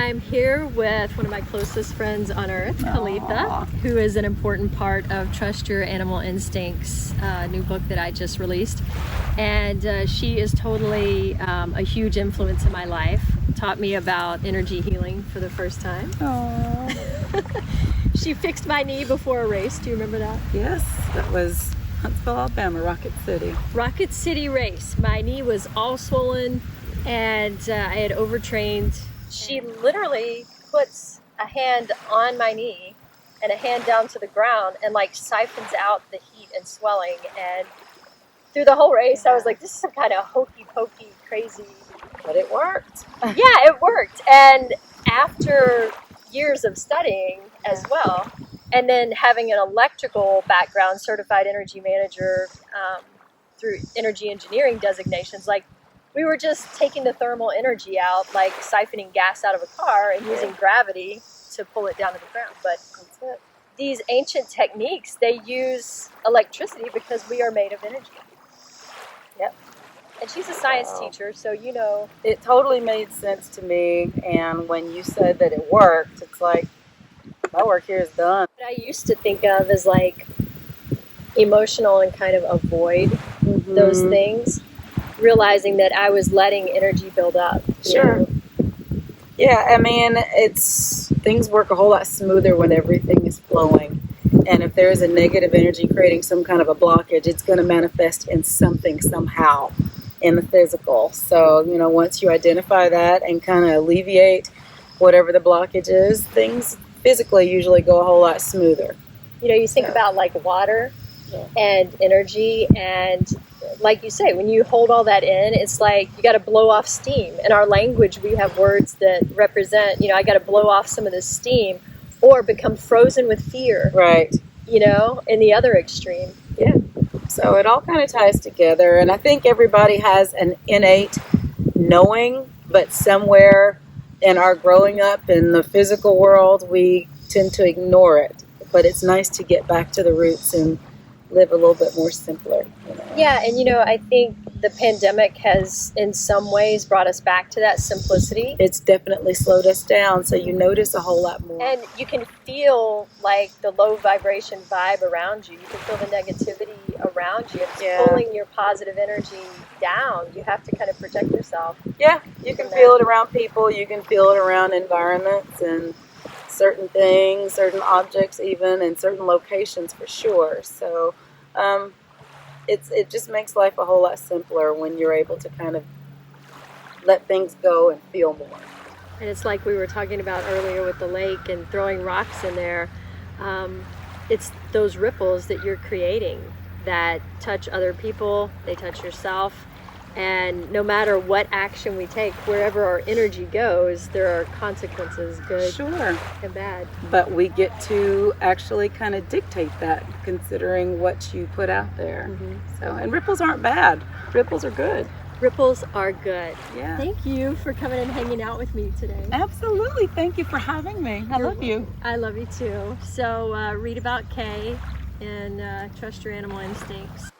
I'm here with one of my closest friends on earth, K'Leetha, who is an important part of Trust Your Animal Instincts, new book that I just released. And she is totally a huge influence in my life. Taught me about energy healing for the first time. She fixed my knee before a race. Do you remember that? Yes, that was Huntsville, Alabama, Rocket City. Rocket City race. My knee was all swollen and I had overtrained. She literally puts a hand on my knee and a hand down to the ground and like siphons out the heat and swelling. And through the whole race, I was like, this is some kind of hokey pokey crazy, But it worked. yeah, it worked. And after years of studying as well, and then having an electrical background, certified energy manager through energy engineering designations, like we were just taking the thermal energy out, like siphoning gas out of a car and using gravity to pull it down to the ground. But That's it. these ancient techniques, they use electricity because we are made of energy. Yep. And she's a science teacher, so you know. It totally made sense to me. And when you said that it worked, it's like, my work here is done. What I used to think of as like emotional and kind of avoid those things, realizing that I was letting energy build up. Sure. You know? Yeah, I mean, things work a whole lot smoother when everything is flowing. And if there is a negative energy creating some kind of a blockage, it's going to manifest in something somehow in the physical. So, you know, once you identify that and kind of alleviate whatever the blockage is, things physically usually go a whole lot smoother. You know, you think about like water and energy, and like you say, when you hold all that in, it's like you got to blow off steam. In our language, we have words that represent, you know, I got to blow off some of this steam or become frozen with fear. Right. You know, in the other extreme. Yeah. So it all kind of ties together. And I think everybody has an innate knowing, but somewhere in our growing up in the physical world, we tend to ignore it. But it's nice to get back to the roots and live a little bit more simpler. You know? Yeah, and you know, I think the pandemic has in some ways brought us back to that simplicity. It's definitely slowed us down, so you notice a whole lot more. And you can feel like the low vibration vibe around you. You can feel the negativity around you. It's pulling your positive energy down. You have to kind of protect yourself. Yeah, you can feel it around people, you can feel it around environments and certain things, certain objects even, and certain locations for sure. So it just makes life a whole lot simpler when you're able to kind of let things go and feel more. And it's like we were talking about earlier with the lake and throwing rocks in there. It's those ripples that you're creating that touch other people, they touch yourself. And no matter what action we take, wherever our energy goes, there are consequences, good and bad. But we get to actually kind of dictate that, considering what you put out there. So, and ripples aren't bad. Ripples are good. Ripples are good. Yeah. Thank you for coming and hanging out with me today. Absolutely. Thank you for having me. I love you. I love you too. So read about Kay and Trust Your Animal Instincts.